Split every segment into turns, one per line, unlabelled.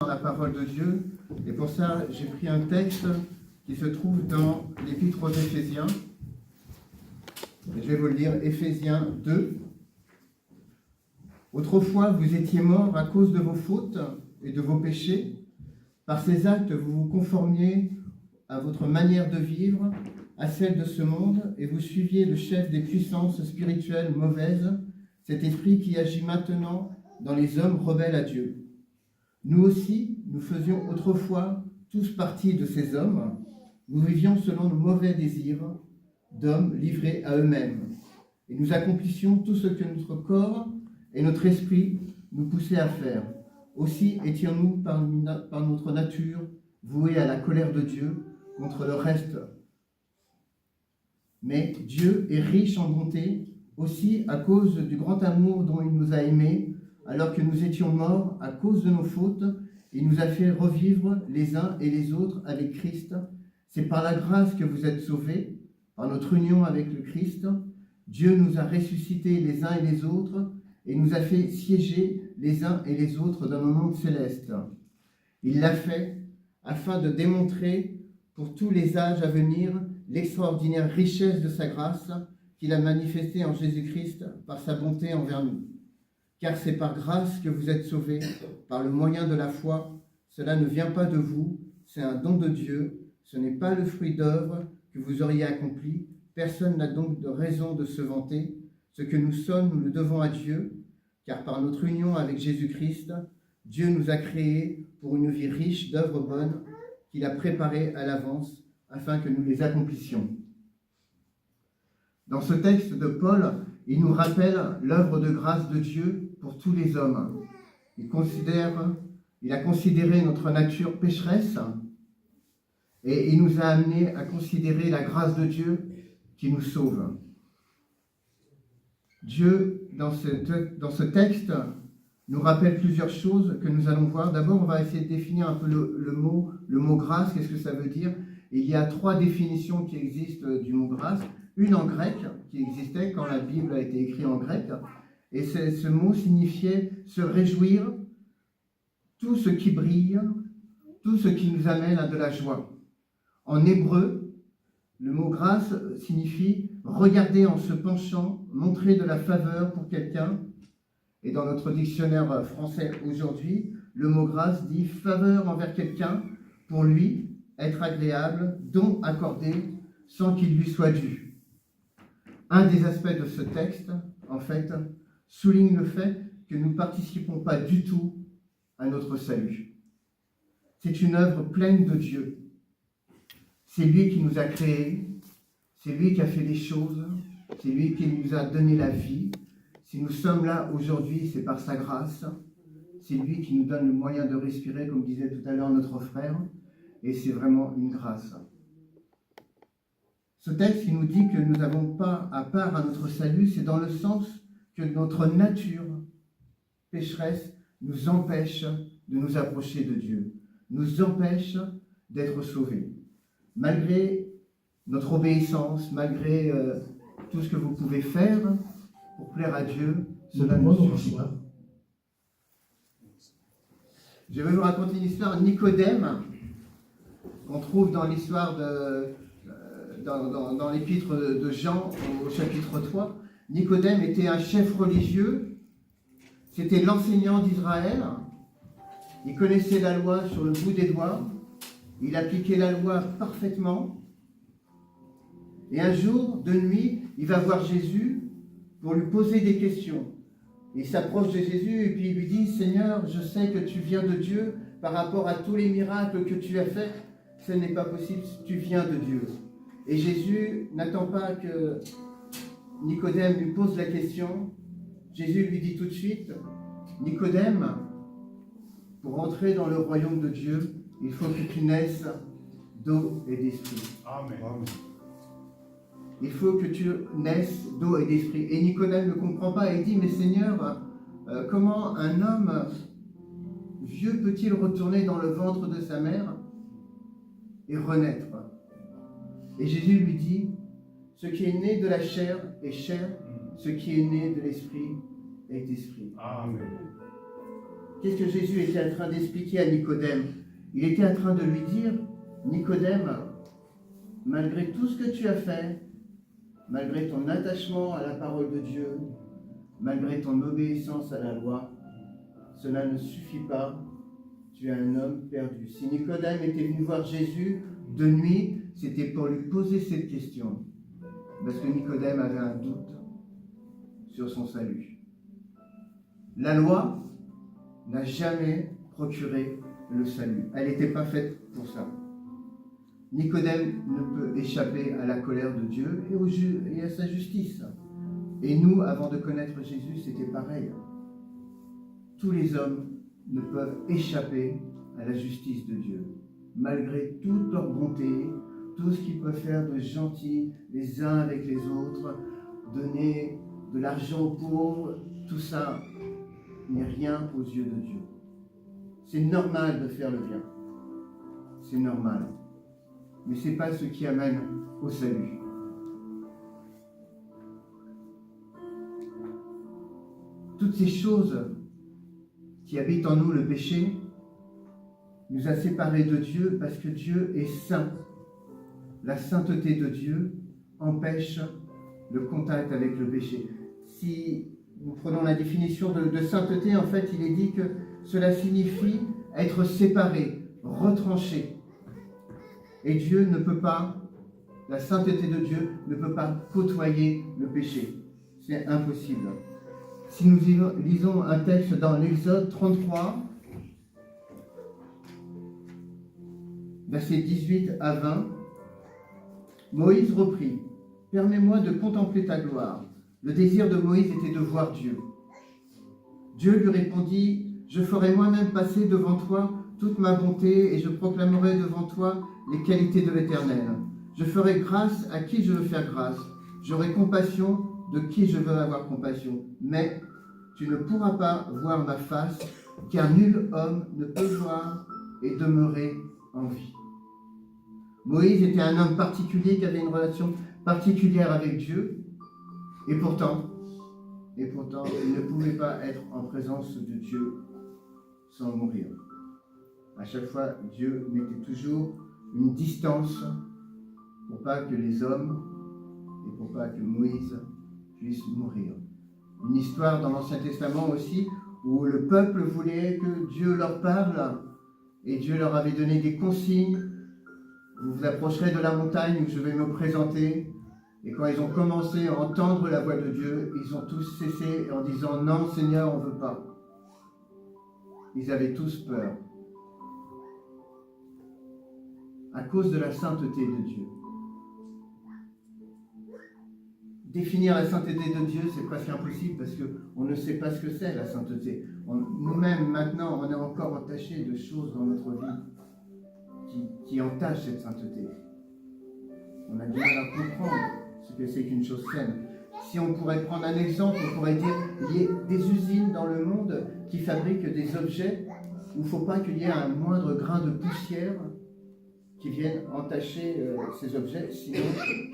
la parole de Dieu. Et pour ça, j'ai pris un texte qui se trouve dans l'Épître aux Éphésiens. Et je vais vous le lire, Éphésiens 2. Autrefois, vous étiez morts à cause de vos fautes et de vos péchés. Par ces actes, vous vous conformiez à votre manière de vivre, à celle de ce monde, et vous suiviez le chef des puissances spirituelles mauvaises, cet esprit qui agit maintenant dans les hommes rebelles à Dieu. Nous aussi, nous faisions autrefois tous partie de ces hommes. Nous vivions selon nos mauvais désirs d'hommes livrés à eux-mêmes. Et nous accomplissions tout ce que notre corps et notre esprit nous poussaient à faire. Aussi étions-nous par notre nature voués à la colère de Dieu contre le reste. Mais Dieu est riche en bonté, aussi à cause du grand amour dont il nous a aimés, alors que nous étions morts à cause de nos fautes, il nous a fait revivre les uns et les autres avec Christ. C'est par la grâce que vous êtes sauvés, par notre union avec le Christ. Dieu nous a ressuscités les uns et les autres et nous a fait siéger les uns et les autres dans nos mondes célestes. Il l'a fait afin de démontrer pour tous les âges à venir l'extraordinaire richesse de sa grâce qu'il a manifestée en Jésus-Christ par sa bonté envers nous. Car c'est par grâce que vous êtes sauvés, par le moyen de la foi. Cela ne vient pas de vous, c'est un don de Dieu. Ce n'est pas le fruit d'œuvres que vous auriez accompli. Personne n'a donc de raison de se vanter. Ce que nous sommes, nous le devons à Dieu, car par notre union avec Jésus-Christ, Dieu nous a créés pour une vie riche d'œuvres bonnes qu'il a préparées à l'avance afin que nous les accomplissions. Dans ce texte de Paul, il nous rappelle l'œuvre de grâce de Dieu pour tous les hommes. Il a considéré notre nature pécheresse et il nous a amenés à considérer la grâce de Dieu qui nous sauve. Dieu, dans ce texte, nous rappelle plusieurs choses que nous allons voir. D'abord, on va essayer de définir un peu le mot grâce, qu'est-ce que ça veut dire. Il y a 3 définitions qui existent du mot grâce. Une en grec, qui existait quand la Bible a été écrite en grec, et ce mot signifiait se réjouir, tout ce qui brille, tout ce qui nous amène à de la joie. En hébreu, le mot grâce signifie regarder en se penchant, montrer de la faveur pour quelqu'un. Et dans notre dictionnaire français aujourd'hui, le mot grâce dit faveur envers quelqu'un, pour lui, être agréable, don accordé sans qu'il lui soit dû. Un des aspects de ce texte, en fait, souligne le fait que nous ne participons pas du tout à notre salut. C'est une œuvre pleine de Dieu. C'est lui qui nous a créés, c'est lui qui a fait les choses, c'est lui qui nous a donné la vie. Si nous sommes là aujourd'hui, c'est par sa grâce. C'est lui qui nous donne le moyen de respirer, comme disait tout à l'heure notre frère, et c'est vraiment une grâce. Ce texte, il nous dit que nous n'avons pas à part à notre salut, c'est dans le sens que notre nature pécheresse nous empêche de nous approcher de Dieu, nous empêche d'être sauvés. Malgré notre obéissance, malgré tout ce que vous pouvez faire pour plaire à Dieu, cela ne suffit pas. Je vais vous raconter une histoire. Nicodème, qu'on trouve dans l'histoire dans l'épître de Jean au chapitre 3. Nicodème était un chef religieux, c'était l'enseignant d'Israël, il connaissait la loi sur le bout des doigts, il appliquait la loi parfaitement, et un jour, de nuit, il va voir Jésus pour lui poser des questions. Il s'approche de Jésus et puis il lui dit « Seigneur, je sais que tu viens de Dieu par rapport à tous les miracles que tu as faits, ce n'est pas possible, tu viens de Dieu. » Et Jésus n'attend pas que Nicodème lui pose la question. Jésus lui dit tout de suite, Nicodème, pour entrer dans le royaume de Dieu, il faut que tu naisses d'eau et d'esprit.
Amen.
Il faut que tu naisses d'eau et d'esprit. Et Nicodème ne comprend pas et dit, mais Seigneur, comment un homme vieux peut-il retourner dans le ventre de sa mère et renaître? Et Jésus lui dit, ce qui est né de la chair est chair, ce qui est né de l'esprit est esprit.
Amen.
qu'est-ce que Jésus était en train d'expliquer à Nicodème? Il était en train de lui dire, Nicodème, malgré tout ce que tu as fait, malgré ton attachement à la parole de Dieu, malgré ton obéissance à la loi, cela ne suffit pas. Tu es un homme perdu. Si Nicodème était venu voir Jésus de nuit, c'était pour lui poser cette question. Parce que Nicodème avait un doute sur son salut. La loi n'a jamais procuré le salut. Elle n'était pas faite pour ça. Nicodème ne peut échapper à la colère de Dieu et à sa justice. Et nous, avant de connaître Jésus, c'était pareil. Tous les hommes ne peuvent échapper à la justice de Dieu, malgré toute leur bonté, tout ce qu'ils peuvent faire de gentil les uns avec les autres, donner de l'argent aux pauvres, tout ça n'est rien aux yeux de Dieu. C'est normal de faire le bien, c'est normal, mais ce n'est pas ce qui amène au salut. Toutes ces choses qui habitent en nous, le péché, nous a séparés de Dieu parce que Dieu est saint. La sainteté de Dieu empêche le contact avec le péché. Si nous prenons la définition de sainteté, en fait, il est dit que cela signifie être séparé, retranché. Et Dieu ne peut pas, la sainteté de Dieu ne peut pas côtoyer le péché. C'est impossible. Si nous lisons un texte dans l'Exode 33, versets 18 à 20, Moïse reprit, « Permets-moi de contempler ta gloire. » Le désir de Moïse était de voir Dieu. Dieu lui répondit, « Je ferai moi-même passer devant toi toute ma bonté et je proclamerai devant toi les qualités de l'Éternel. Je ferai grâce à qui je veux faire grâce. J'aurai compassion de qui je veux avoir compassion. Mais tu ne pourras pas voir ma face, car nul homme ne peut voir et demeurer en vie. » Moïse était un homme particulier qui avait une relation particulière avec Dieu, et pourtant, il ne pouvait pas être en présence de Dieu sans mourir. À chaque fois, Dieu mettait toujours une distance pour pas que les hommes et pour pas que Moïse puisse mourir. Une histoire dans l'Ancien Testament aussi où le peuple voulait que Dieu leur parle et Dieu leur avait donné des consignes. Vous vous approcherez de la montagne où je vais me présenter. Et quand ils ont commencé à entendre la voix de Dieu, ils ont tous cessé en disant « Non, Seigneur, on ne veut pas ». Ils avaient tous peur. À cause de la sainteté de Dieu. Définir la sainteté de Dieu, c'est presque impossible parce qu'on ne sait pas ce que c'est la sainteté. Nous-mêmes, maintenant, on est encore entachés de choses dans notre vie qui entachent cette sainteté. On a du mal à comprendre ce que c'est qu'une chose saine. Si on pourrait prendre un exemple, on pourrait dire qu'il y a des usines dans le monde qui fabriquent des objets où il ne faut pas qu'il y ait un moindre grain de poussière qui viennent entacher ces objets, sinon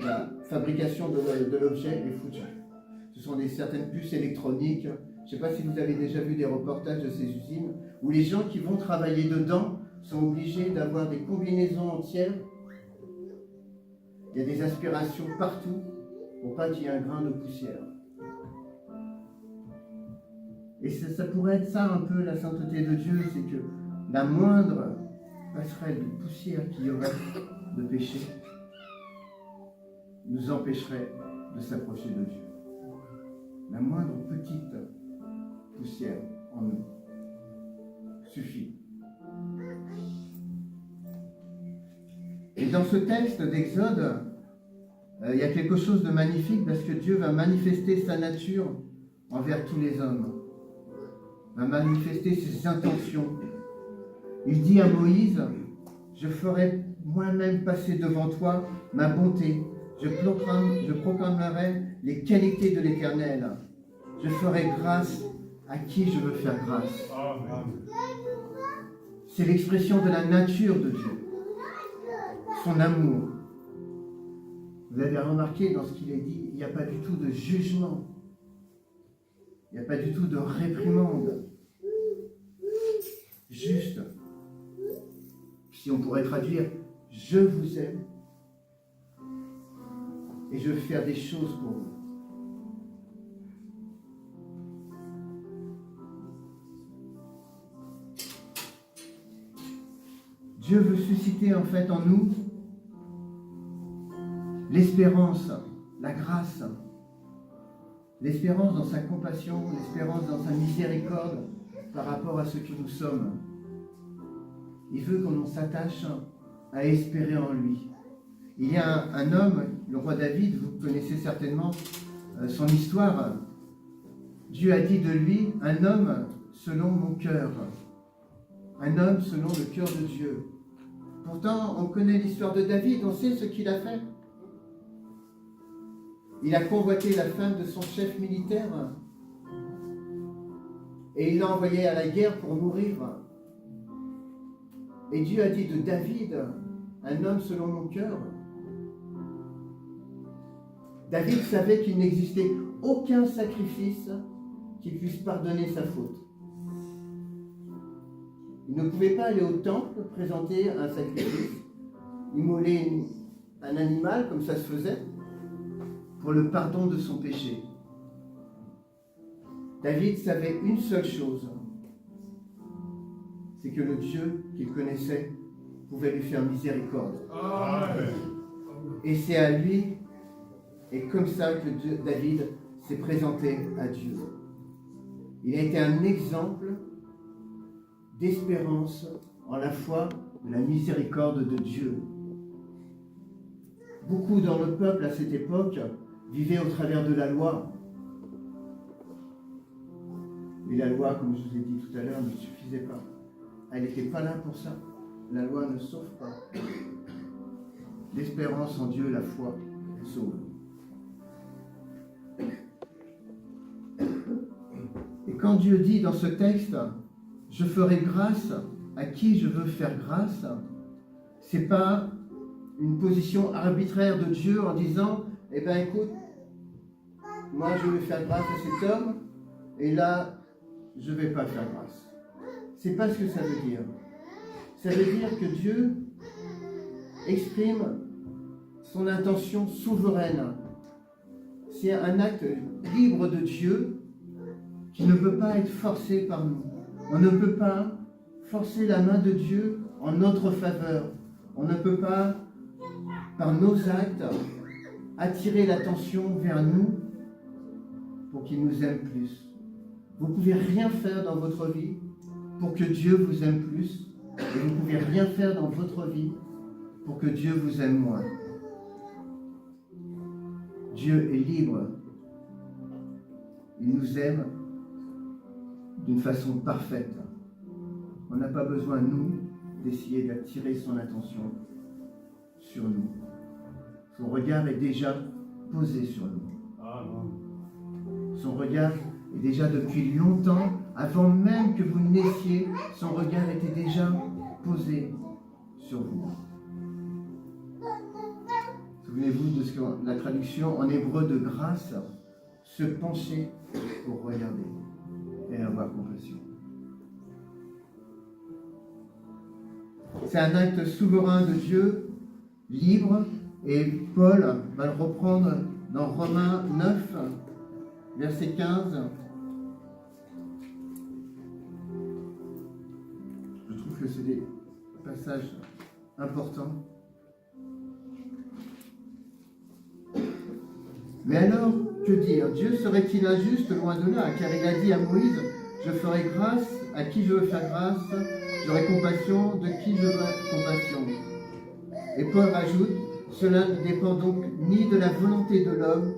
la fabrication de l'objet est foutue. Ce sont certaines puces électroniques. Je ne sais pas si vous avez déjà vu des reportages de ces usines où les gens qui vont travailler dedans sont obligés d'avoir des combinaisons entières. Il y a des aspirations partout pour pas qu'il y ait un grain de poussière. Et ça pourrait être ça un peu la sainteté de Dieu, c'est que la moindre passerelle de poussière qu'il y aurait de péché nous empêcherait de s'approcher de Dieu. La moindre petite poussière en nous suffit. Et dans ce texte d'Exode, il y a quelque chose de magnifique parce que Dieu va manifester sa nature envers tous les hommes, va manifester ses intentions. Il dit à Moïse, « Je ferai moi-même passer devant toi ma bonté, je proclamerai les qualités de l'Éternel, je ferai grâce à qui je veux faire grâce. » C'est l'expression de la nature de Dieu, son amour. Vous avez remarqué dans ce qu'il est dit, il n'y a pas du tout de jugement, il n'y a pas du tout de réprimande. si on pourrait traduire, je vous aime et je veux faire des choses pour vous. Dieu veut susciter en fait en nous l'espérance, la grâce, l'espérance dans sa compassion, l'espérance dans sa miséricorde par rapport à ce que nous sommes. Il veut qu'on s'attache à espérer en lui. Il y a un homme, le roi David, vous connaissez certainement son histoire. Dieu a dit de lui, un homme selon mon cœur. Un homme selon le cœur de Dieu. Pourtant, on connaît l'histoire de David, on sait ce qu'il a fait. Il a convoité la femme de son chef militaire et il l'a envoyé à la guerre pour mourir. Et Dieu a dit de David, un homme selon mon cœur. David savait qu'il n'existait aucun sacrifice qui puisse pardonner sa faute. Il ne pouvait pas aller au temple présenter un sacrifice, immoler un animal comme ça se faisait, pour le pardon de son péché. David savait une seule chose, c'est que le Dieu qu'il connaissait pouvait lui faire miséricorde. Amen. Et c'est à lui, et comme ça que David s'est présenté à Dieu. Il a été un exemple d'espérance en la foi de la miséricorde de Dieu. Beaucoup dans le peuple à cette époque vivaient au travers de la loi. Mais la loi, comme je vous ai dit tout à l'heure, ne suffisait pas. Elle n'était pas là pour ça. La loi ne sauve pas. L'espérance en Dieu, la foi, sauve. Et quand Dieu dit dans ce texte, je ferai grâce à qui je veux faire grâce, c'est pas une position arbitraire de Dieu en disant, eh bien écoute, moi je vais faire grâce à cet homme, et là, je ne vais pas faire grâce. C'est pas ce que ça veut dire. Ça veut dire que Dieu exprime son intention souveraine. C'est un acte libre de Dieu qui ne peut pas être forcé par nous. On ne peut pas forcer la main de Dieu en notre faveur. On ne peut pas, par nos actes, attirer l'attention vers nous pour qu'il nous aime plus. Vous ne pouvez rien faire dans votre vie pour que Dieu vous aime plus. Et vous ne pouvez rien faire dans votre vie pour que Dieu vous aime moins. Dieu est libre. Il nous aime d'une façon parfaite. On n'a pas besoin, nous, d'essayer d'attirer son attention sur nous. Son regard est déjà posé sur nous. Son regard est déjà depuis longtemps, avant même que vous naissiez, son regard était déjà posé sur vous. Souvenez-vous de ce que la traduction en hébreu de grâce, se pencher pour regarder et avoir compassion. C'est un acte souverain de Dieu, libre, et Paul va le reprendre dans Romains 9, verset 15. Je trouve que c'est des passages importants. Mais alors, que dire? Dieu serait-il injuste? Loin de là, car il a dit à Moïse, je ferai grâce à qui je veux faire grâce, j'aurai compassion de qui je veux compassion. Et Paul rajoute, cela ne dépend donc ni de la volonté de l'homme,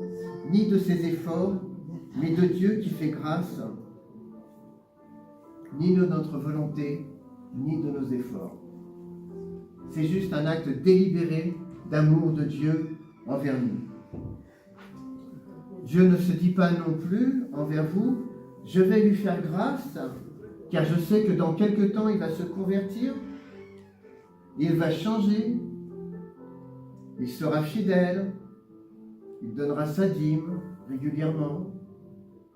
ni de ses efforts, mais de Dieu qui fait grâce, ni de notre volonté, ni de nos efforts. C'est juste un acte délibéré d'amour de Dieu envers nous. Dieu ne se dit pas non plus envers vous, je vais lui faire grâce, car je sais que dans quelque temps il va se convertir, il va changer, il sera fidèle, il donnera sa dîme régulièrement,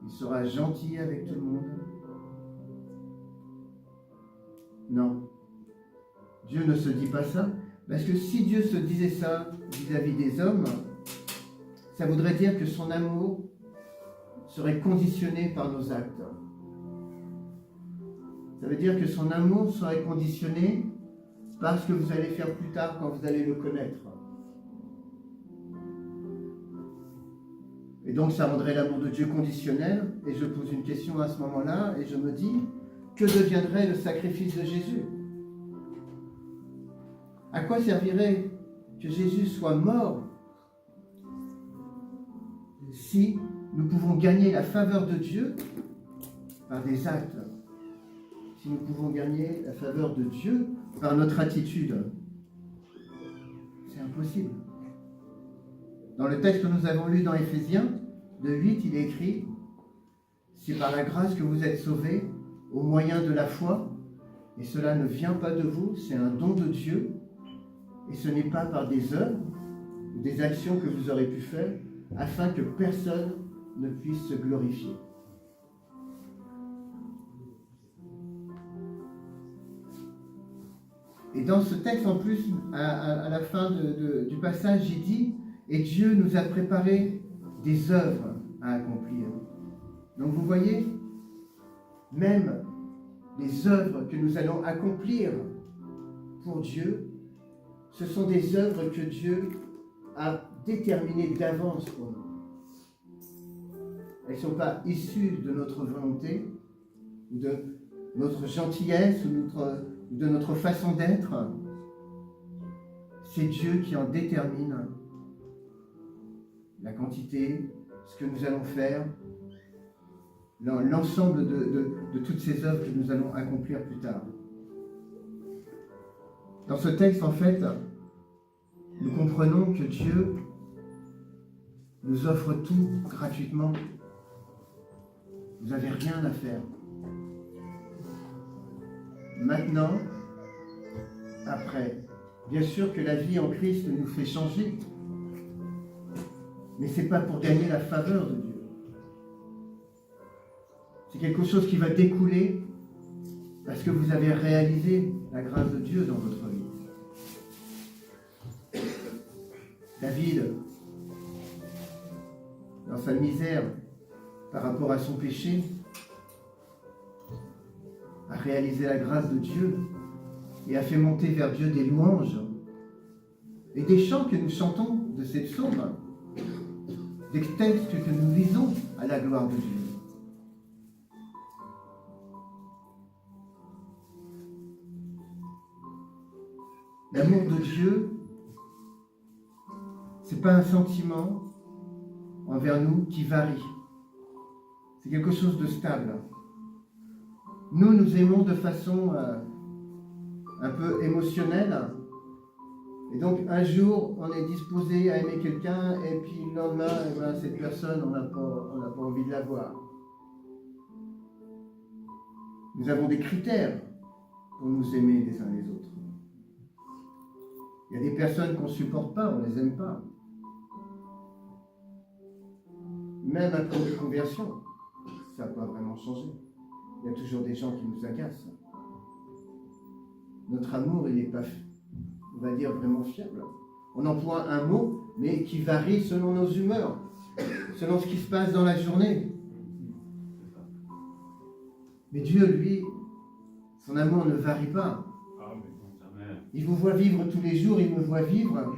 il sera gentil avec tout le monde. Non. Dieu ne se dit pas ça. Parce que si Dieu se disait ça vis-à-vis des hommes, ça voudrait dire que son amour serait conditionné par nos actes. Ça veut dire que son amour serait conditionné par ce que vous allez faire plus tard quand vous allez le connaître. Et donc ça rendrait l'amour de Dieu conditionnel. Et je pose une question à ce moment-là et je me dis, que deviendrait le sacrifice de Jésus? À quoi servirait que Jésus soit mort si nous pouvons gagner la faveur de Dieu par des actes? Si nous pouvons gagner la faveur de Dieu par notre attitude? C'est impossible. Dans le texte que nous avons lu dans Éphésiens, de 8, il est écrit « C'est par la grâce que vous êtes sauvés, au moyen de la foi, et cela ne vient pas de vous, c'est un don de Dieu, et ce n'est pas par des œuvres ou des actions que vous aurez pu faire, afin que personne ne puisse se glorifier. » Et dans ce texte, en plus, à la fin du passage, il dit « Et Dieu nous a préparé des œuvres à accomplir. » Donc vous voyez, même les œuvres que nous allons accomplir pour Dieu, ce sont des œuvres que Dieu a déterminées d'avance pour nous. Elles ne sont pas issues de notre volonté, ou de notre gentillesse, ou de notre façon d'être. C'est Dieu qui en détermine la quantité, ce que nous allons faire, l'ensemble de toutes ces œuvres que nous allons accomplir plus tard. Dans ce texte, en fait, nous comprenons que Dieu nous offre tout gratuitement. Vous n'avez rien à faire. Maintenant, après, bien sûr que la vie en Christ nous fait changer, mais ce n'est pas pour gagner la faveur de Dieu. C'est quelque chose qui va découler parce que vous avez réalisé la grâce de Dieu dans votre vie. David, dans sa misère par rapport à son péché, a réalisé la grâce de Dieu et a fait monter vers Dieu des louanges et des chants que nous chantons de ces psaumes, des textes que nous lisons à la gloire de Dieu. L'amour de Dieu, ce n'est pas un sentiment envers nous qui varie. C'est quelque chose de stable. Nous, nous aimons de façon un peu émotionnelle. Et donc, un jour, on est disposé à aimer quelqu'un, et puis le lendemain, eh ben, cette personne, on n'a pas envie de la voir. Nous avons des critères pour nous aimer les uns les autres. Il y a des personnes qu'on ne supporte pas, on ne les aime pas. Même après une conversion, ça n'a pas vraiment changé. Il y a toujours des gens qui nous agacent. Notre amour, il n'est pas, on va dire, vraiment fiable. On emploie un mot, mais qui varie selon nos humeurs, selon ce qui se passe dans la journée. Mais Dieu, lui, son amour ne varie pas. Il vous voit vivre tous les jours, il me voit vivre.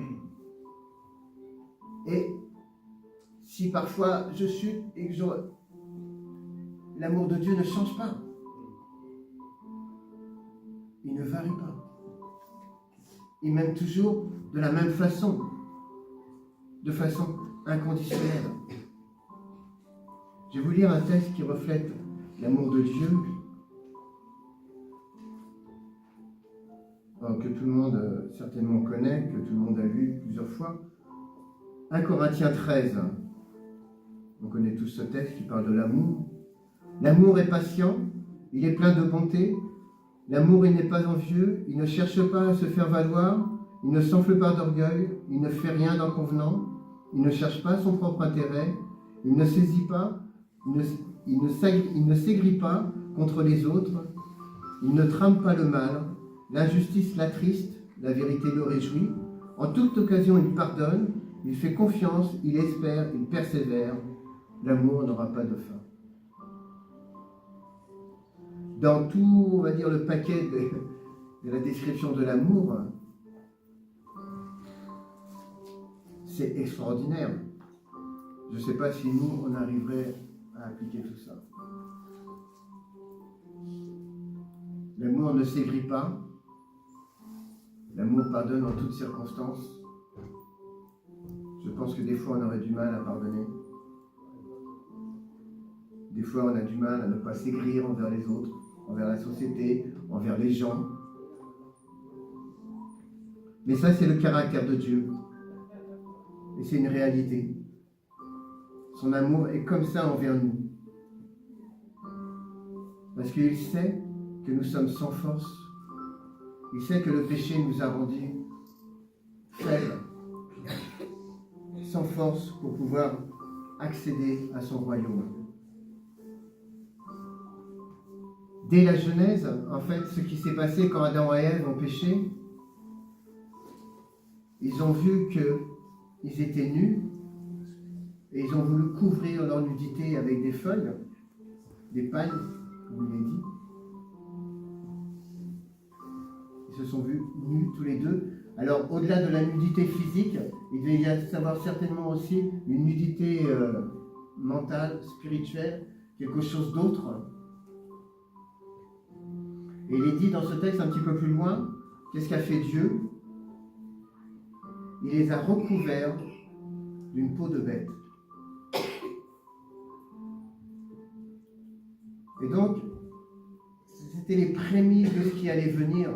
Et si parfois je chute et que l'amour de Dieu ne change pas. Il ne varie pas. Il m'aime toujours de la même façon, de façon inconditionnelle. Je vais vous lire un texte qui reflète l'amour de Dieu, que tout le monde certainement connaît, que tout le monde a lu plusieurs fois. 1 Corinthiens 13. On connaît tous ce texte qui parle de l'amour. L'amour est patient, il est plein de bonté. L'amour, il n'est pas envieux, il ne cherche pas à se faire valoir, il ne s'enfle pas d'orgueil, il ne fait rien d'inconvenant, il ne cherche pas son propre intérêt, il ne saisit pas, il ne s'aigrit pas contre les autres, il ne trame pas le mal, L'injustice l'attriste, la vérité le réjouit. En toute occasion, il pardonne, il fait confiance, il espère, il persévère. L'amour n'aura pas de fin. Dans tout, on va dire, le paquet de la description de l'amour, c'est extraordinaire. Je ne sais pas si nous, on arriverait à appliquer tout ça. L'amour ne s'aigrit pas. L'amour pardonne en toutes circonstances. Je pense que des fois, on aurait du mal à pardonner. Des fois, on a du mal à ne pas s'aigrir envers les autres, envers la société, envers les gens. Mais ça, c'est le caractère de Dieu. Et c'est une réalité. Son amour est comme ça envers nous. Parce qu'il sait que nous sommes sans force. Il sait que le péché nous a rendus faibles, sans force pour pouvoir accéder à son royaume. Dès la Genèse, en fait, ce qui s'est passé quand Adam et Ève ont péché, ils ont vu qu'ils étaient nus et ils ont voulu couvrir leur nudité avec des feuilles, des palmes, comme il est dit. Ils se sont vus nus tous les deux. Alors, au-delà de la nudité physique, il devait y avoir certainement aussi une nudité mentale, spirituelle, quelque chose d'autre. Et il est dit dans ce texte un petit peu plus loin, qu'est-ce qu'a fait Dieu? Il les a recouverts d'une peau de bête. Et donc, c'était les prémices de ce qui allait venir.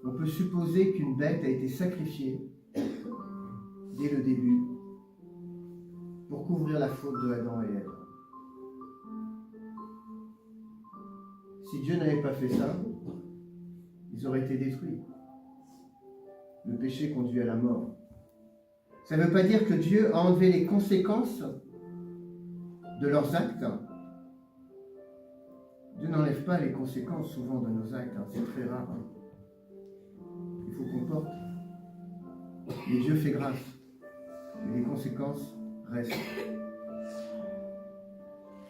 On peut supposer qu'une bête a été sacrifiée dès le début pour couvrir la faute de Adam et Ève. Si Dieu n'avait pas fait ça, ils auraient été détruits. Le péché conduit à la mort. Ça ne veut pas dire que Dieu a enlevé les conséquences de leurs actes. Dieu n'enlève pas les conséquences souvent de nos actes, c'est très rare. Il faut qu'on porte. Mais Dieu fait grâce. Et les conséquences restent.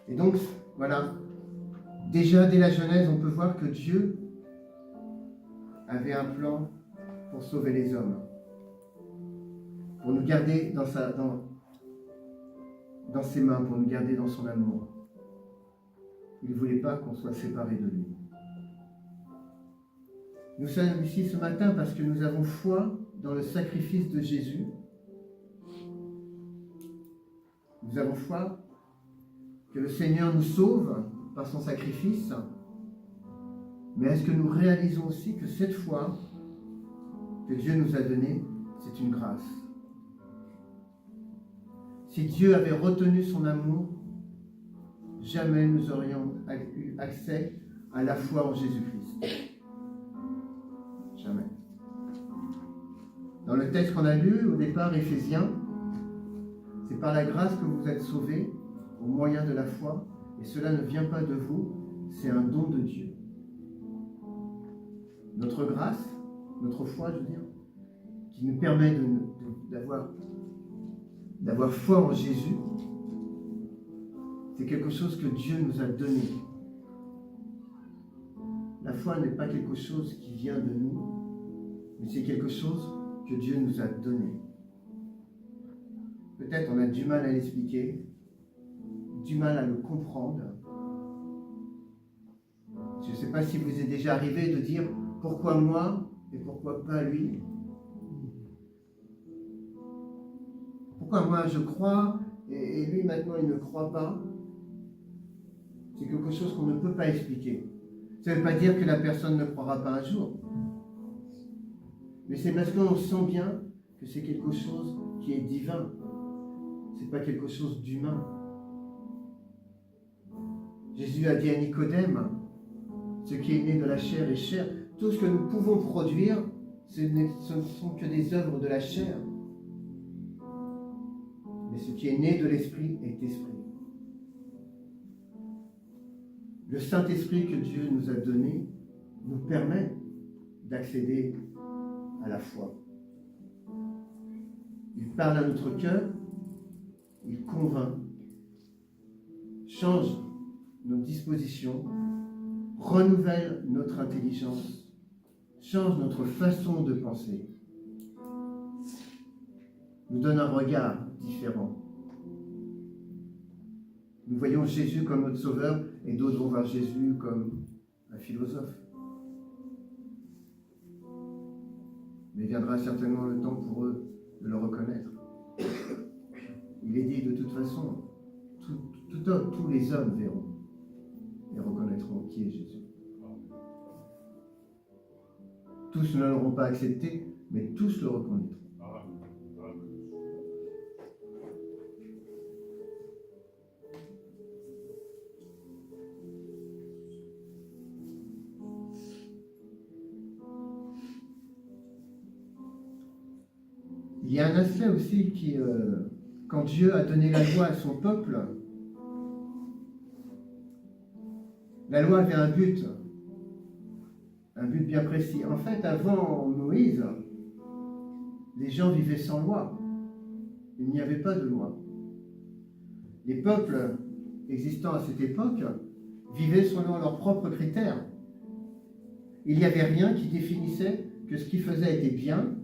Et donc, voilà. Déjà, dès la Genèse, on peut voir que Dieu avait un plan pour sauver les hommes. Pour nous garder dans ses mains, pour nous garder dans son amour. Il ne voulait pas qu'on soit séparés de lui. Nous sommes ici ce matin parce que nous avons foi dans le sacrifice de Jésus. Nous avons foi que le Seigneur nous sauve par son sacrifice. Mais est-ce que nous réalisons aussi que cette foi que Dieu nous a donnée, c'est une grâce? Si Dieu avait retenu son amour, jamais nous aurions eu accès à la foi en Jésus-Christ. Jamais. Dans le texte qu'on a lu au départ, Éphésiens, c'est par la grâce que vous êtes sauvés au moyen de la foi, et cela ne vient pas de vous, c'est un don de Dieu. Notre grâce, notre foi, je veux dire, qui nous permet d'avoir foi en Jésus, c'est quelque chose que Dieu nous a donné. La foi n'est pas quelque chose qui vient de nous, mais c'est quelque chose que Dieu nous a donné. Peut-être on a du mal à l'expliquer, du mal à le comprendre. Je ne sais pas si vous est déjà arrivé de dire « Pourquoi moi et pourquoi pas lui ?» Pourquoi moi je crois et lui maintenant il ne croit pas? C'est quelque chose qu'on ne peut pas expliquer. Ça ne veut pas dire que la personne ne croira pas un jour. Mais c'est parce qu'on sent bien que c'est quelque chose qui est divin. Ce n'est pas quelque chose d'humain. Jésus a dit à Nicodème, ce qui est né de la chair est chair. Tout ce que nous pouvons produire, ce ne sont que des œuvres de la chair. Mais ce qui est né de l'esprit est esprit. Le Saint-Esprit que Dieu nous a donné nous permet d'accéder à la foi. Il parle à notre cœur, il convainc, change nos dispositions, renouvelle notre intelligence, change notre façon de penser, nous donne un regard différent. Nous voyons Jésus comme notre sauveur et d'autres vont voir Jésus comme un philosophe. Mais viendra certainement le temps pour eux de le reconnaître. Il est dit de toute façon, tous les hommes verront et reconnaîtront qui est Jésus. Tous ne l'auront pas accepté, mais tous le reconnaîtront. Il y a un aspect aussi qui, quand Dieu a donné la loi à son peuple, la loi avait un but bien précis. En fait, avant Moïse, les gens vivaient sans loi. Il n'y avait pas de loi. Les peuples existant à cette époque vivaient selon leurs propres critères. Il n'y avait rien qui définissait que ce qu'ils faisaient était bien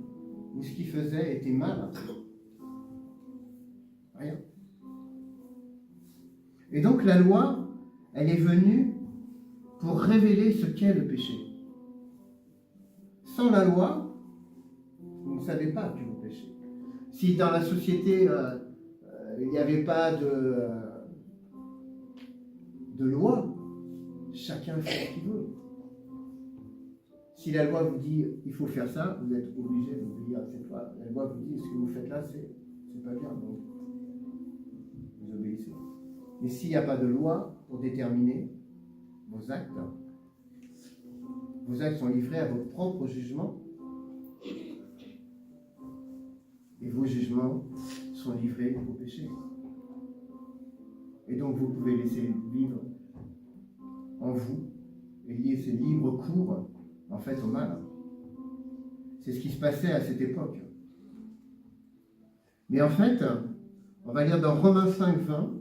ou ce qu'ils faisaient était mal. Rien. Et donc la loi, elle est venue pour révéler ce qu'est le péché. Sans la loi, vous ne savez pas que vous péchez. Si dans la société, il n'y avait pas de loi, chacun fait ce qu'il veut. Si la loi vous dit il faut faire ça, vous êtes obligé d'obéir à cette loi. La loi vous dit ce que vous faites là, c'est pas bien, donc vous obéissez. Mais s'il n'y a pas de loi pour déterminer vos actes sont livrés à votre propre jugement, et vos jugements sont livrés au péché. Et donc vous pouvez laisser vivre en vous et laisser libre cours en fait au mal. C'est ce qui se passait à cette époque. Mais en fait, on va lire dans Romains 5, 20.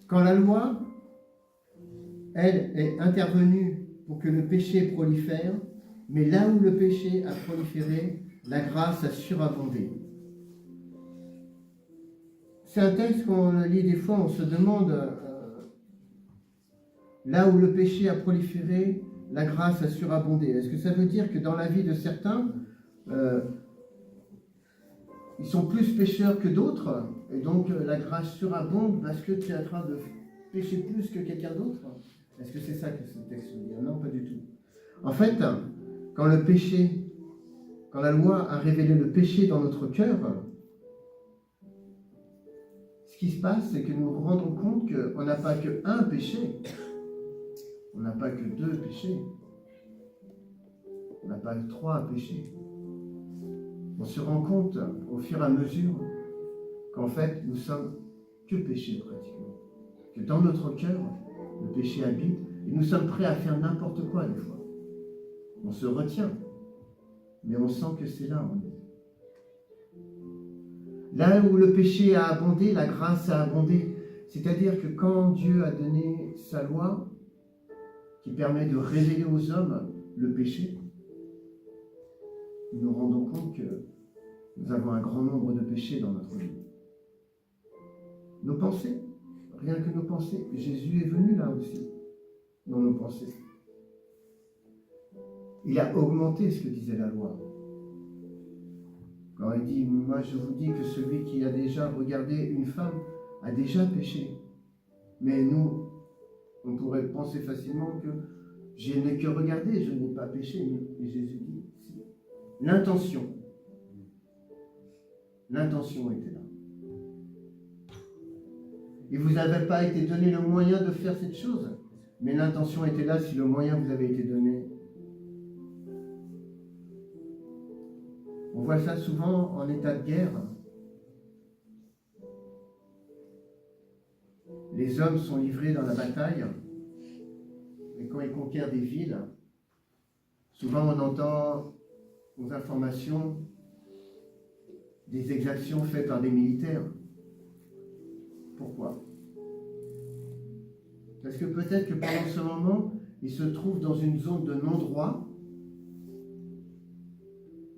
Quand la loi, elle, est intervenue pour que le péché prolifère, mais là où le péché a proliféré, la grâce a surabondé. C'est un texte qu'on lit des fois, on se demande, là où le péché a proliféré, la grâce a surabondé. Est-ce que ça veut dire que dans la vie de certains, ils sont plus pécheurs que d'autres, et donc la grâce surabonde parce que tu es en train de pécher plus que quelqu'un d'autre? Est-ce que c'est ça que ce texte veut dire? Non, pas du tout. En fait, quand la loi a révélé le péché dans notre cœur, ce qui se passe, c'est que nous nous rendons compte qu'on n'a pas qu'un péché, on n'a pas que deux péchés, on n'a pas que trois péchés. On se rend compte au fur et à mesure qu'en fait, nous sommes que péchés pratiquement. Que dans notre cœur, le péché habite et nous sommes prêts à faire n'importe quoi des fois. On se retient, mais on sent que c'est là en nous. Là où le péché a abondé, la grâce a abondé. C'est-à-dire que quand Dieu a donné sa loi, qui permet de révéler aux hommes le péché, nous nous rendons compte que nous avons un grand nombre de péchés dans notre vie. Nos pensées, rien que nos pensées. Jésus est venu là aussi, dans nos pensées. Il a augmenté ce que disait la loi. Quand il dit, moi je vous dis que celui qui a déjà regardé une femme a déjà péché. Mais nous, on pourrait penser facilement que je n'ai que regardé, je n'ai pas péché. Et Jésus dit, si. L'intention était là. Il ne vous avait pas été donné le moyen de faire cette chose, mais l'intention était là si le moyen vous avait été donné. On voit ça souvent en état de guerre. Les hommes sont livrés dans la bataille, et quand ils conquièrent des villes, souvent on entend aux informations des exactions faites par des militaires. Pourquoi? Parce que peut-être que pendant ce moment, ils se trouvent dans une zone de non-droit.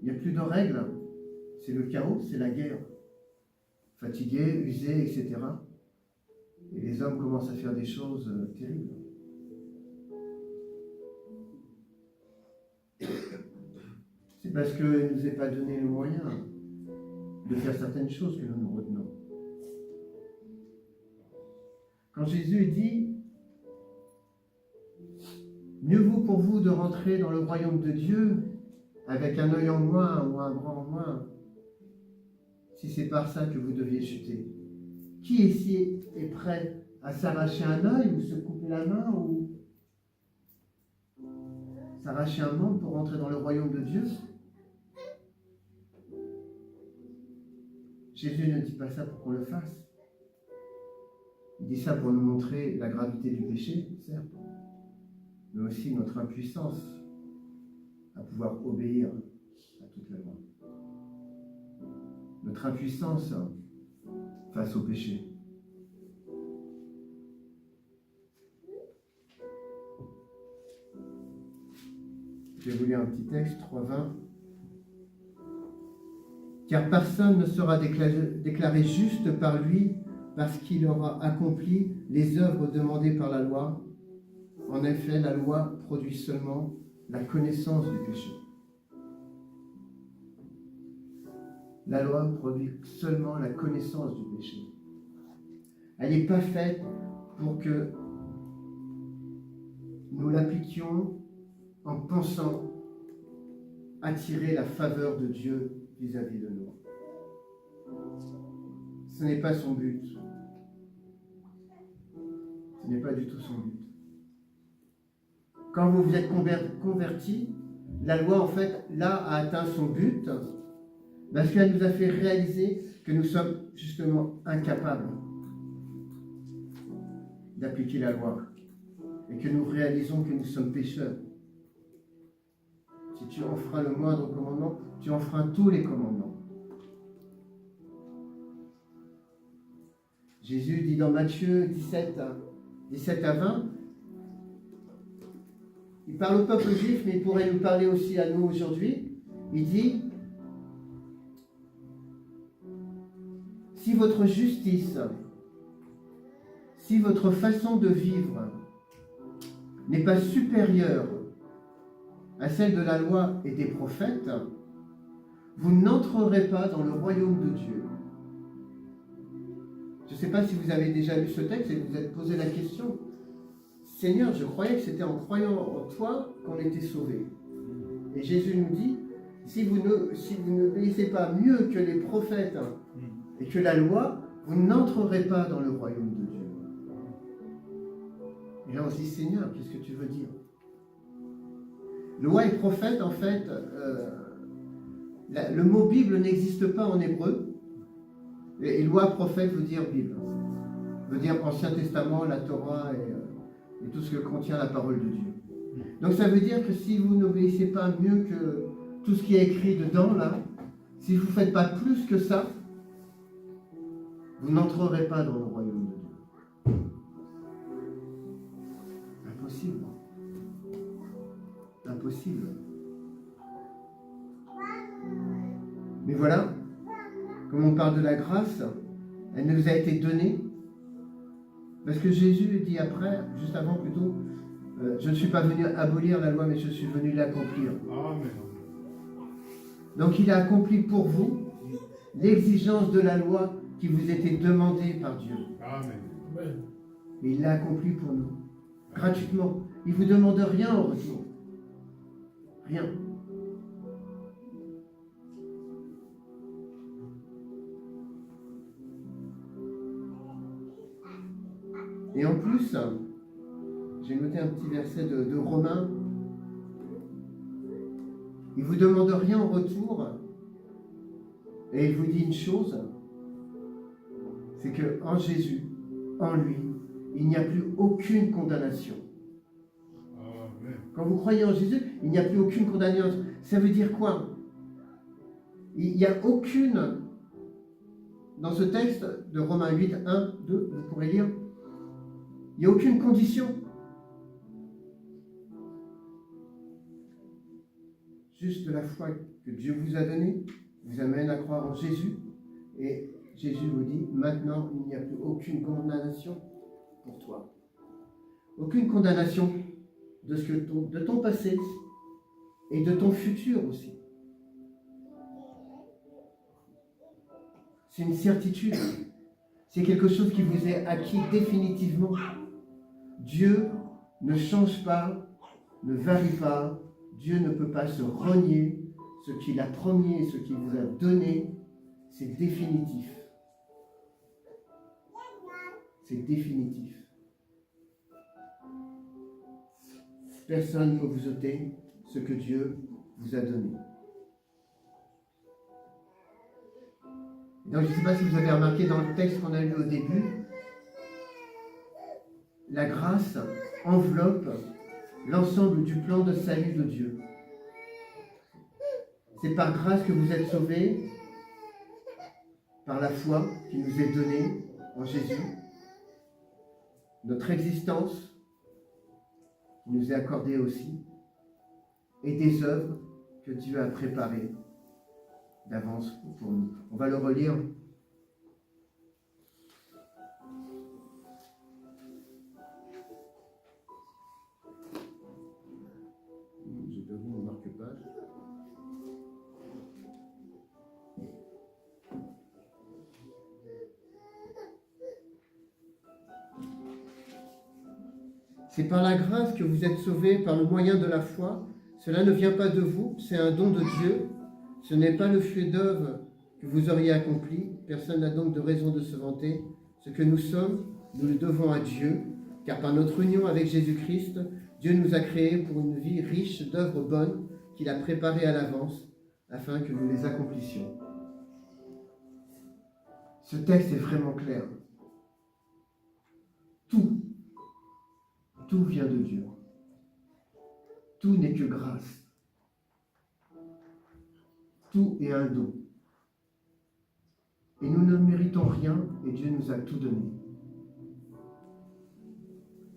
Il n'y a plus de règles. C'est le chaos, c'est la guerre. Fatigués, usés, etc. Et les hommes commencent à faire des choses terribles. C'est parce qu'il ne nous est pas donné le moyen de faire certaines choses que nous nous retenons. Quand Jésus dit « Mieux vaut pour vous de rentrer dans le royaume de Dieu avec un œil en moins ou un bras en moins, si c'est par ça que vous deviez chuter. » Qui ici est prêt à s'arracher un œil ou se couper la main ou s'arracher un membre pour rentrer dans le royaume de Dieu? Jésus ne dit pas ça pour qu'on le fasse. Il dit ça pour nous montrer la gravité du péché, certes, mais aussi notre impuissance à pouvoir obéir à toute la loi. Notre impuissance face au péché. Je vais vous lire un petit texte, 3:20. Car personne ne sera déclaré juste par lui parce qu'il aura accompli les œuvres demandées par la loi. En effet, la loi produit seulement la connaissance du péché. La loi produit seulement la connaissance du péché. Elle n'est pas faite pour que nous l'appliquions en pensant attirer la faveur de Dieu vis-à-vis de nous. Ce n'est pas son but. Ce n'est pas du tout son but. Quand vous vous êtes convertis, la loi, en fait, là, a atteint son but parce qu'elle nous a fait réaliser que nous sommes justement incapables d'appliquer la loi et que nous réalisons que nous sommes pécheurs. Si tu enfreins le moindre commandement, tu enfreins tous les commandements. Jésus dit dans Matthieu 17 à 20, il parle au peuple juif, mais il pourrait nous parler aussi à nous aujourd'hui. Il dit, si votre justice, si votre façon de vivre n'est pas supérieure à celle de la loi et des prophètes, vous n'entrerez pas dans le royaume de Dieu. Je ne sais pas si vous avez déjà lu ce texte et vous vous êtes posé la question. Seigneur, je croyais que c'était en croyant en toi qu'on était sauvés. Et Jésus nous dit, si vous n'obéissez pas mieux que les prophètes et que la loi, vous n'entrerez pas dans le royaume de Dieu. Et là on se dit, Seigneur, qu'est-ce que tu veux dire? Loi et prophète, en fait, le mot Bible n'existe pas en hébreu. Et loi, prophète veut dire Bible. Veut dire Ancien Testament, la Torah et tout ce que contient la parole de Dieu. Donc ça veut dire que si vous n'obéissez pas mieux que tout ce qui est écrit dedans, là, si vous ne faites pas plus que ça, vous n'entrerez pas dans le royaume de Dieu. Impossible. Impossible. Mais voilà, comme on parle de la grâce, elle nous a été donnée. Parce que Jésus dit après, juste avant plutôt, je ne suis pas venu abolir la loi, mais je suis venu l'accomplir. Amen. Donc il a accompli pour vous l'exigence de la loi qui vous était demandée par Dieu. Amen. Et il l'a accompli pour nous, gratuitement. Il ne vous demande rien en retour. Rien. Et en plus, j'ai noté un petit verset de Romains. Il ne vous demande rien en retour, Et il vous dit une chose, c'est qu'en Jésus, en lui, il n'y a plus aucune condamnation.
Amen.
Quand vous croyez en Jésus, il n'y a plus aucune condamnation. Ça veut dire quoi? Il n'y a aucune, dans ce texte de Romains 8, 1, 2, vous pourrez lire, il n'y a aucune condition. Juste la foi que Dieu vous a donnée vous amène à croire en Jésus. Et Jésus vous dit, maintenant, il n'y a plus aucune condamnation pour toi. Aucune condamnation de ton passé et de ton futur aussi. C'est une certitude. C'est quelque chose qui vous est acquis définitivement. Dieu ne change pas, ne varie pas. Dieu ne peut pas se renier. Ce qu'il a promis et ce qu'il vous a donné, c'est définitif. C'est définitif. Personne ne peut vous ôter ce que Dieu vous a donné. Donc, je ne sais pas si vous avez remarqué dans le texte qu'on a lu au début, la grâce enveloppe l'ensemble du plan de salut de Dieu. C'est par grâce que vous êtes sauvés, par la foi qui nous est donnée en Jésus. Notre existence qui nous est accordée aussi, et des œuvres que Dieu a préparées d'avance pour nous. On va le relire. J'ai perdu mon marque-page. C'est par la grâce que vous êtes sauvés par le moyen de la foi. Cela ne vient pas de vous, c'est un don de Dieu. Ce n'est pas le chef-d'œuvre que vous auriez accompli. Personne n'a donc de raison de se vanter. Ce que nous sommes, nous le devons à Dieu, car par notre union avec Jésus-Christ, Dieu nous a créés pour une vie riche d'œuvres bonnes qu'il a préparées à l'avance, afin que nous les accomplissions. Ce texte est vraiment clair. Tout vient de Dieu. Tout n'est que grâce. Tout est un don. Et nous ne méritons rien, et Dieu nous a tout donné.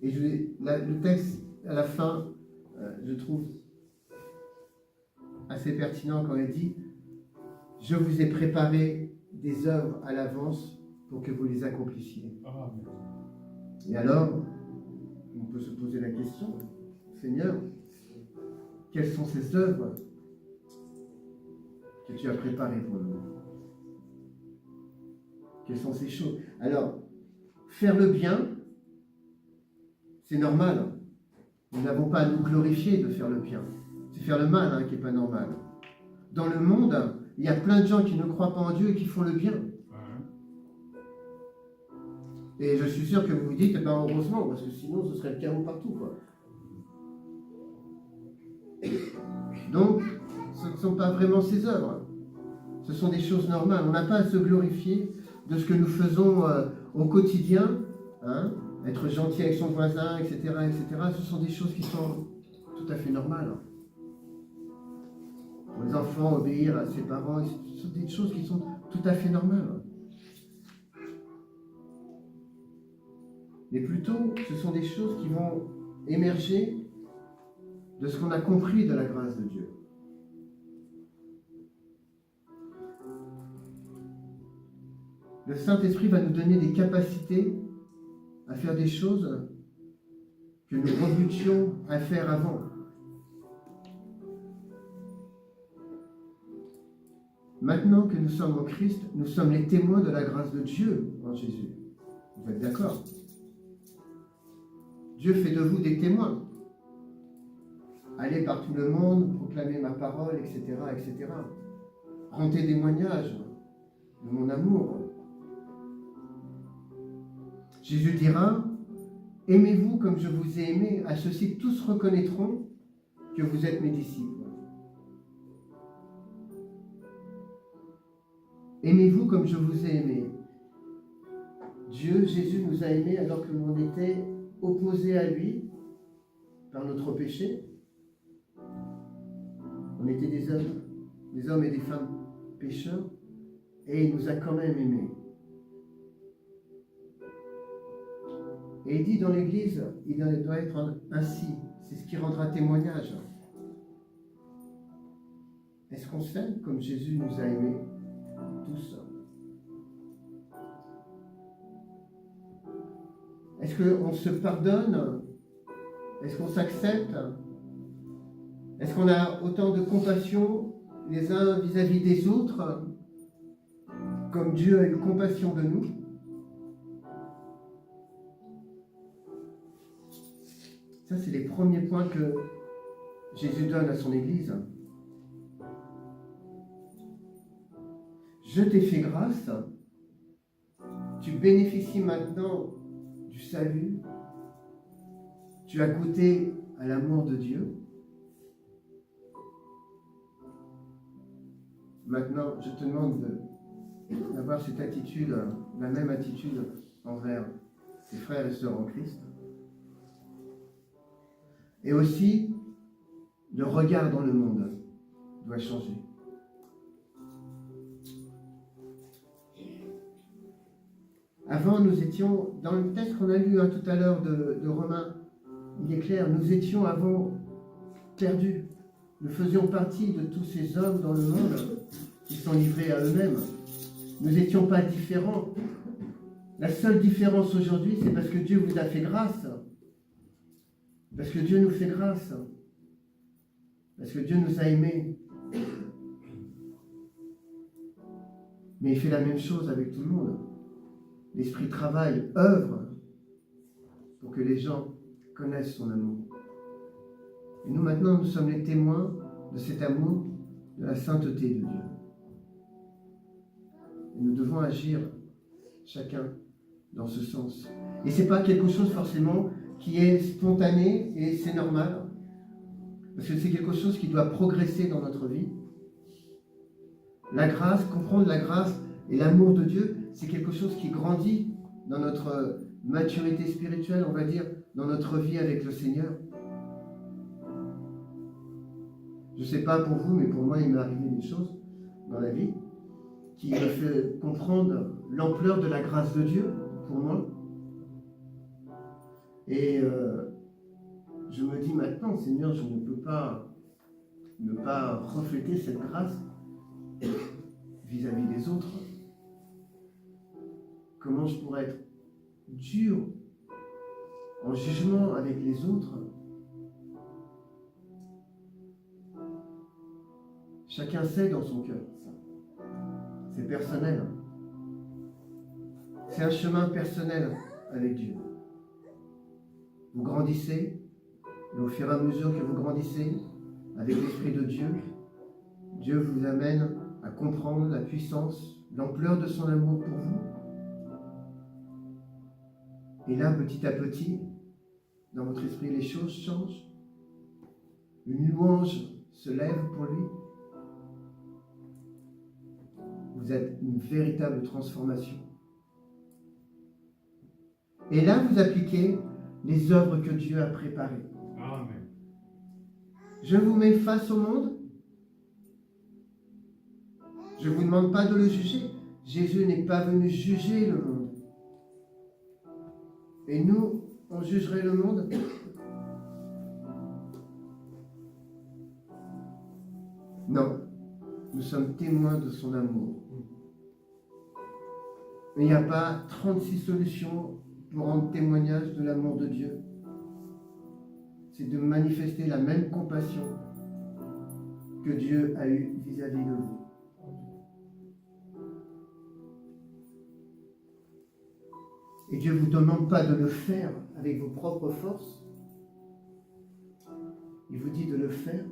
Et le texte, à la fin, je trouve assez pertinent quand il dit « Je vous ai préparé des œuvres à l'avance pour que vous les accomplissiez. » Et alors, on peut se poser la question, Seigneur, quelles sont ces œuvres que tu as préparées pour nous? Quelles sont ces choses? Alors, faire le bien, c'est normal. Nous n'avons pas à nous glorifier de faire le bien. C'est faire le mal qui n'est pas normal. Dans le monde, il y a plein de gens qui ne croient pas en Dieu et qui font le bien. Et je suis sûr que vous vous dites, heureusement, parce que sinon ce serait le chaos partout, quoi. Donc, ce ne sont pas vraiment ses œuvres. Ce sont des choses normales. On n'a pas à se glorifier de ce que nous faisons au quotidien, être gentil avec son voisin, etc., etc. Ce sont des choses qui sont tout à fait normales. Pour les enfants, obéir à ses parents, ce sont des choses qui sont tout à fait normales. Mais plutôt, ce sont des choses qui vont émerger de ce qu'on a compris de la grâce de Dieu. Le Saint-Esprit va nous donner des capacités à faire des choses que nous rebutions à faire avant. Maintenant que nous sommes en Christ, nous sommes les témoins de la grâce de Dieu en Jésus. Vous êtes d'accord? Dieu fait de vous des témoins. Allez par tout le monde, proclamez ma parole, etc., etc. Rendez témoignage de mon amour. Jésus dira, aimez-vous comme je vous ai aimé, à ceux-ci tous reconnaîtront que vous êtes mes disciples. Aimez-vous comme je vous ai aimé. Dieu, Jésus nous a aimés alors que l'on était opposés à lui par notre péché. On était des hommes et des femmes pécheurs, et il nous a quand même aimés. Et il dit dans l'Église, il doit être ainsi. C'est ce qui rendra témoignage. Est-ce qu'on s'aime comme Jésus nous a aimés tous? Est-ce qu'on se pardonne? Est-ce qu'on s'accepte? Est-ce qu'on a autant de compassion les uns vis-à-vis des autres, comme Dieu a eu compassion de nous? Ça, c'est les premiers points que Jésus donne à son Église. Je t'ai fait grâce, tu bénéficies maintenant du salut, tu as goûté à l'amour de Dieu. Maintenant, je te demande d'avoir cette attitude, la même attitude envers tes frères et sœurs en Christ. Et aussi, le regard dans le monde doit changer. Avant, nous étions, dans le texte qu'on a lu tout à l'heure de Romains, il est clair, nous étions avant perdus. Nous faisions partie de tous ces hommes dans le monde qui sont livrés à eux-mêmes. Nous n'étions pas différents. La seule différence aujourd'hui, c'est parce que Dieu vous a fait grâce. Parce que Dieu nous fait grâce. Parce que Dieu nous a aimés. Mais il fait la même chose avec tout le monde. L'Esprit travaille, œuvre pour que les gens connaissent son amour. Et nous, maintenant, nous sommes les témoins de cet amour, de la sainteté de Dieu. Et nous devons agir chacun dans ce sens. Et ce n'est pas quelque chose forcément qui est spontané et c'est normal. Parce que c'est quelque chose qui doit progresser dans notre vie. La grâce, comprendre la grâce et l'amour de Dieu, c'est quelque chose qui grandit dans notre maturité spirituelle, on va dire, dans notre vie avec le Seigneur. Je ne sais pas pour vous, mais pour moi, il m'est arrivé des choses dans la vie qui me fait comprendre l'ampleur de la grâce de Dieu pour moi. Et je me dis maintenant, Seigneur, je ne peux pas ne pas refléter cette grâce vis-à-vis des autres. Comment je pourrais être dur en jugement avec les autres? Chacun sait dans son cœur ça. C'est personnel. C'est un chemin personnel avec Dieu. Vous grandissez, et au fur et à mesure que vous grandissez avec l'Esprit de Dieu, Dieu vous amène à comprendre la puissance, l'ampleur de son amour pour vous. Et là, petit à petit, dans votre esprit, les choses changent. Une louange se lève pour lui. Vous êtes une véritable transformation. Et là, vous appliquez les œuvres que Dieu a préparées.
Amen.
Je vous mets face au monde. Je ne vous demande pas de le juger. Jésus n'est pas venu juger le monde. Et nous, on jugerait le monde? Non. Nous sommes témoins de son amour. Il n'y a pas 36 solutions pour rendre témoignage de l'amour de Dieu. C'est de manifester la même compassion que Dieu a eue vis-à-vis de vous. Et Dieu ne vous demande pas de le faire avec vos propres forces. Il vous dit de le faire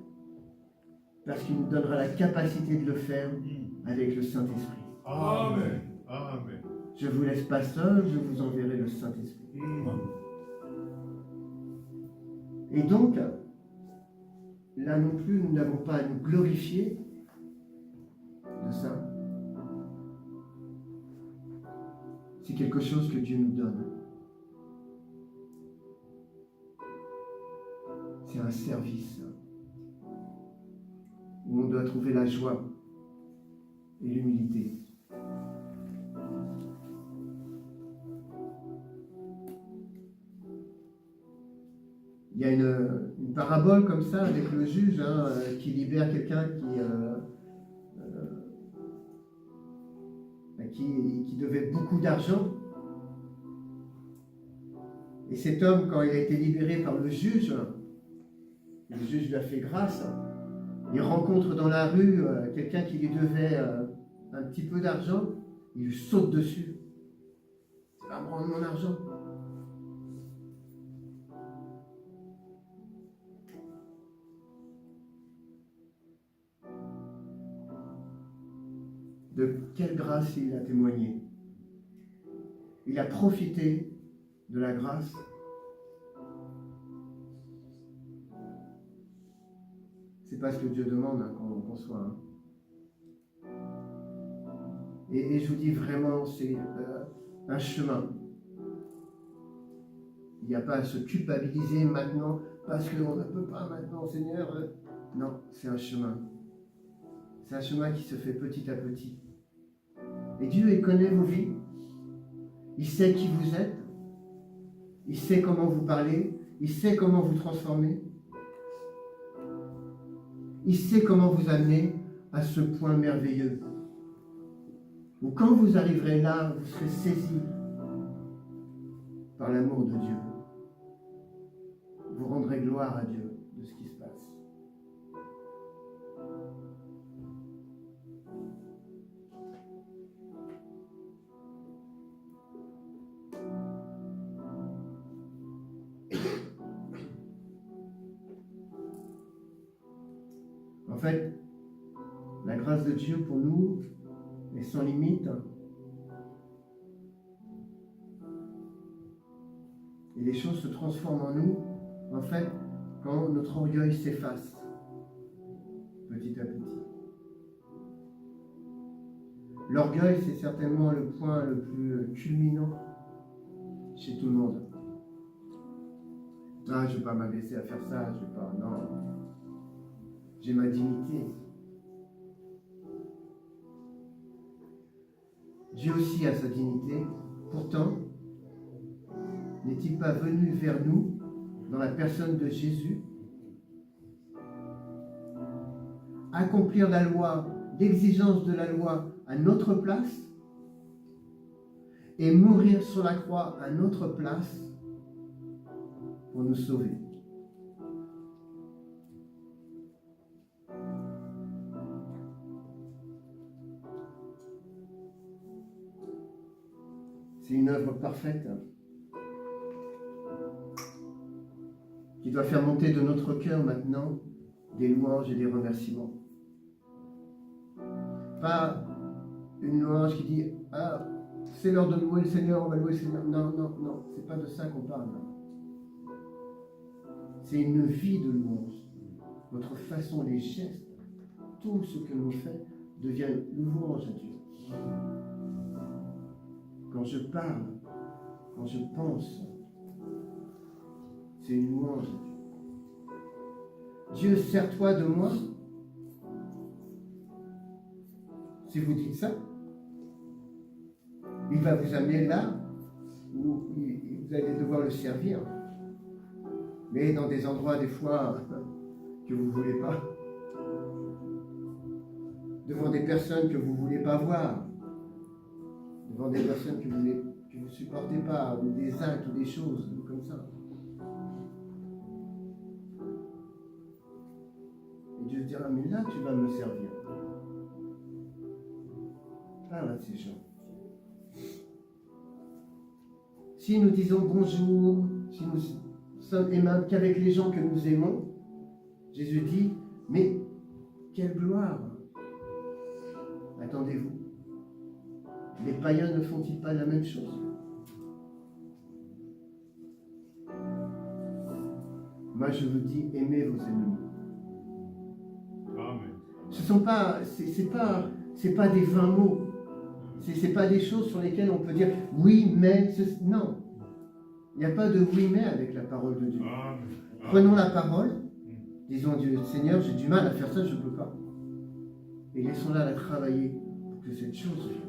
parce qu'il nous donnera la capacité de le faire avec le Saint-Esprit.
Amen. Amen.
Je ne vous laisse pas seul, je vous enverrai le Saint-Esprit. Et donc, là non plus, nous n'avons pas à nous glorifier de ça. c'est quelque chose que Dieu nous donne. C'est un service où on doit trouver la joie et l'humilité. Il y a une parabole comme ça avec le juge qui libère quelqu'un qui devait beaucoup d'argent. Et cet homme, quand il a été libéré par le juge lui a fait grâce. Il rencontre dans la rue quelqu'un qui lui devait un petit peu d'argent. Il lui saute dessus. Tu vas me rendre mon argent. De quelle grâce il a témoigné. Il a profité de la grâce. C'est pas ce que Dieu demande qu'on soit. Et je vous dis vraiment, c'est un chemin. Il n'y a pas à se culpabiliser maintenant parce qu'on ne peut pas maintenant, Seigneur. Non, c'est un chemin. C'est un chemin qui se fait petit à petit. Et Dieu, il connaît vos vies. Il sait qui vous êtes. Il sait comment vous parlez. Il sait comment vous transformer. Il sait comment vous amener à ce point merveilleux. Où quand vous arriverez là, vous serez saisi par l'amour de Dieu. Vous rendrez gloire à Dieu de ce qui se passe. En fait, la grâce de Dieu pour nous est sans limite. Et les choses se transforment en nous, en fait, quand notre orgueil s'efface, petit à petit. L'orgueil, c'est certainement le point le plus culminant chez tout le monde. Ah, je ne vais pas m'abaisser à faire ça, je ne vais pas, non. J'ai ma dignité. Dieu aussi a sa dignité. Pourtant, n'est-il pas venu vers nous, dans la personne de Jésus, accomplir la loi, l'exigence de la loi à notre place et mourir sur la croix à notre place pour nous sauver? C'est une œuvre parfaite qui doit faire monter de notre cœur maintenant des louanges et des remerciements. Pas une louange qui dit « Ah, c'est l'heure de louer le Seigneur, on va louer le Seigneur ». Non, non, non, c'est pas de ça qu'on parle. C'est une vie de louange. Notre façon, les gestes, tout ce que l'on fait devient louange à Dieu. Quand je parle, quand je pense, c'est une louange. Dieu, sers-toi de moi. Si vous dites ça, il va vous amener là où vous allez devoir le servir. Mais dans des endroits, des fois, que vous ne voulez pas. Devant des personnes que vous ne voulez pas voir. Devant des personnes que vous ne supportez pas, ou des actes, ou des choses comme ça. Et Dieu dira, mais là, tu vas me servir. Parle à ces gens. Si nous disons bonjour, si nous sommes aimables qu'avec les gens que nous aimons, Jésus dit, mais quelle gloire! Attendez-vous. Les païens ne font-ils pas la même chose? Moi, je vous dis, aimez vos ennemis.
Amen.
Ce sont pas, c'est pas des vains mots. Ce n'est pas des choses sur lesquelles on peut dire oui, mais. Non. Il n'y a pas de oui, mais avec la parole de Dieu.
Amen.
Prenons la parole, disons à Dieu, Seigneur, j'ai du mal à faire ça, je ne peux pas. Et laissons-la la travailler pour que cette chose vienne.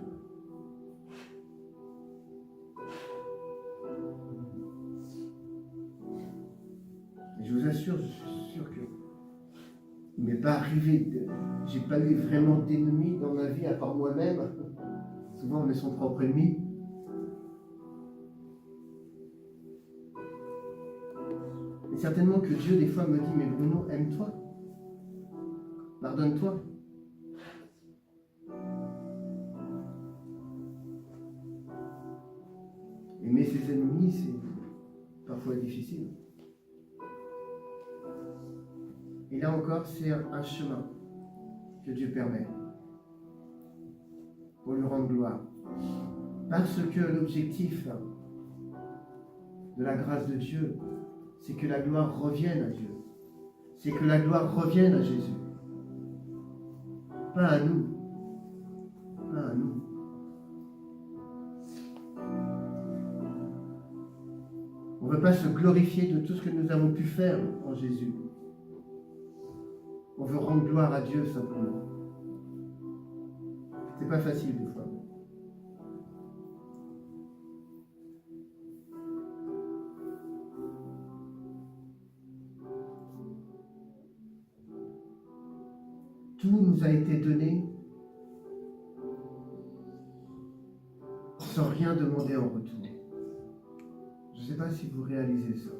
Et je vous assure, je suis sûr que il ne m'est pas arrivé, j'ai pas eu vraiment d'ennemis dans ma vie à part moi-même. Souvent on est son propre ennemi. Et certainement que Dieu des fois me dit, mais Bruno, aime-toi. Pardonne-toi. Aimer ses ennemis, c'est parfois difficile. Et là encore, c'est un chemin que Dieu permet pour lui rendre gloire. Parce que l'objectif de la grâce de Dieu, c'est que la gloire revienne à Dieu. C'est que la gloire revienne à Jésus. Pas à nous. Pas à nous. On ne veut pas se glorifier de tout ce que nous avons pu faire en Jésus. On veut rendre gloire à Dieu simplement. C'est pas facile des fois. Tout nous a été donné sans rien demander en retour. Je ne sais pas si vous réalisez ça.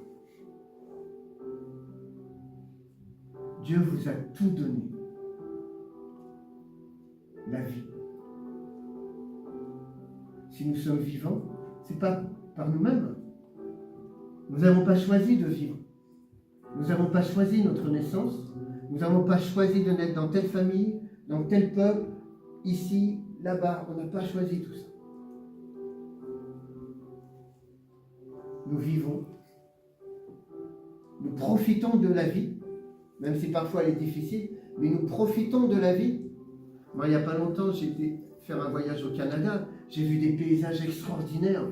Dieu vous a tout donné. La vie. Si nous sommes vivants, ce n'est pas par nous-mêmes. Nous n'avons pas choisi de vivre. Nous n'avons pas choisi notre naissance. Nous n'avons pas choisi de naître dans telle famille, dans tel peuple, ici, là-bas. On n'a pas choisi tout ça. Nous vivons. Nous profitons de la vie, même si parfois elle est difficile, mais nous profitons de la vie. Moi, il n'y a pas longtemps, j'ai été faire un voyage au Canada. J'ai vu des paysages extraordinaires.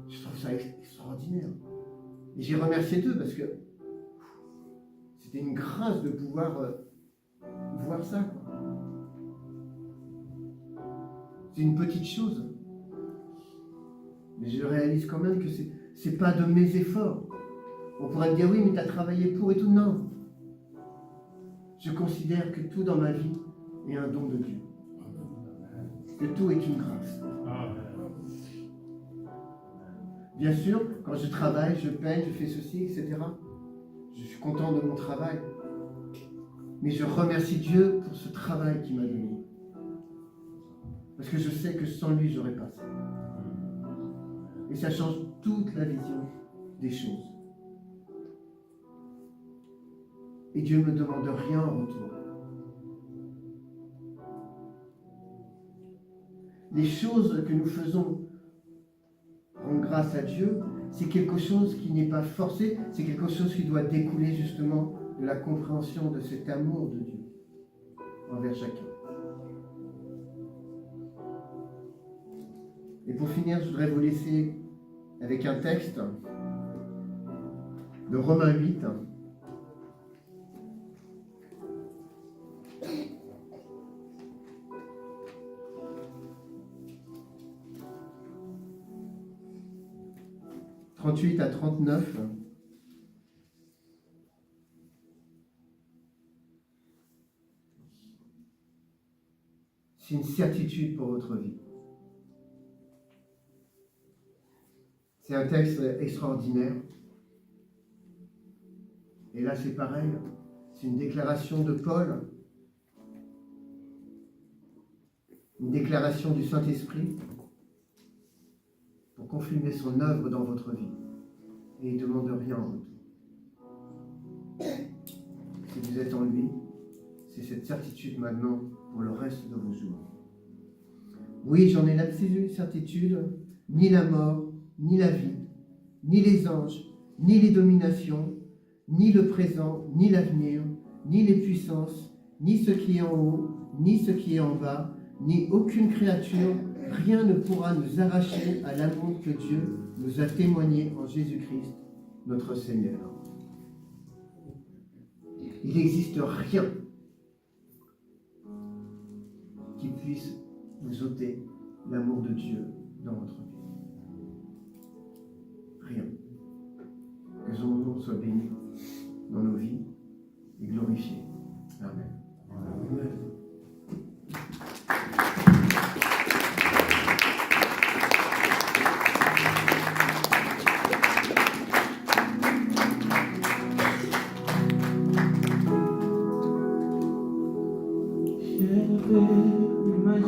Je trouve ça extraordinaire. Et j'ai remercié Dieu parce que c'était une grâce de pouvoir voir ça. C'est une petite chose. Mais je réalise quand même que c'est pas de mes efforts. On pourrait me dire, oui, mais tu as travaillé pour et tout. Non. Je considère que tout dans ma vie est un don de Dieu. Que tout est une grâce. Bien sûr, quand je travaille, je paye, je fais ceci, etc. Je suis content de mon travail. Mais je remercie Dieu pour ce travail qu'il m'a donné. Parce que je sais que sans lui, j'aurais pas ça. Et ça change toute la vision des choses. Et Dieu ne me demande rien en retour. Les choses que nous faisons rendre grâce à Dieu, c'est quelque chose qui n'est pas forcé, c'est quelque chose qui doit découler justement de la compréhension de cet amour de Dieu envers chacun. Et pour finir, je voudrais vous laisser avec un texte de Romains 8. « 38 à 39. C'est une certitude pour votre vie. C'est un texte extraordinaire. Et là, c'est pareil. C'est une déclaration de Paul. Une déclaration du Saint-Esprit pour confirmer son œuvre dans votre vie. Et il ne demande rien en retour. Si vous êtes en lui, c'est cette certitude maintenant pour le reste de vos jours. Oui, j'en ai l'absolue certitude, ni la mort, ni la vie, ni les anges, ni les dominations, ni le présent, ni l'avenir, ni les puissances, ni ce qui est en haut, ni ce qui est en bas, ni aucune créature, rien ne pourra nous arracher à l'amour que Dieu nous a témoigné en Jésus-Christ, notre Seigneur. Il n'existe rien qui puisse vous ôter l'amour de Dieu dans votre vie. Rien. Que son nom soit béni dans nos vies et glorifié. Amen.
Amen.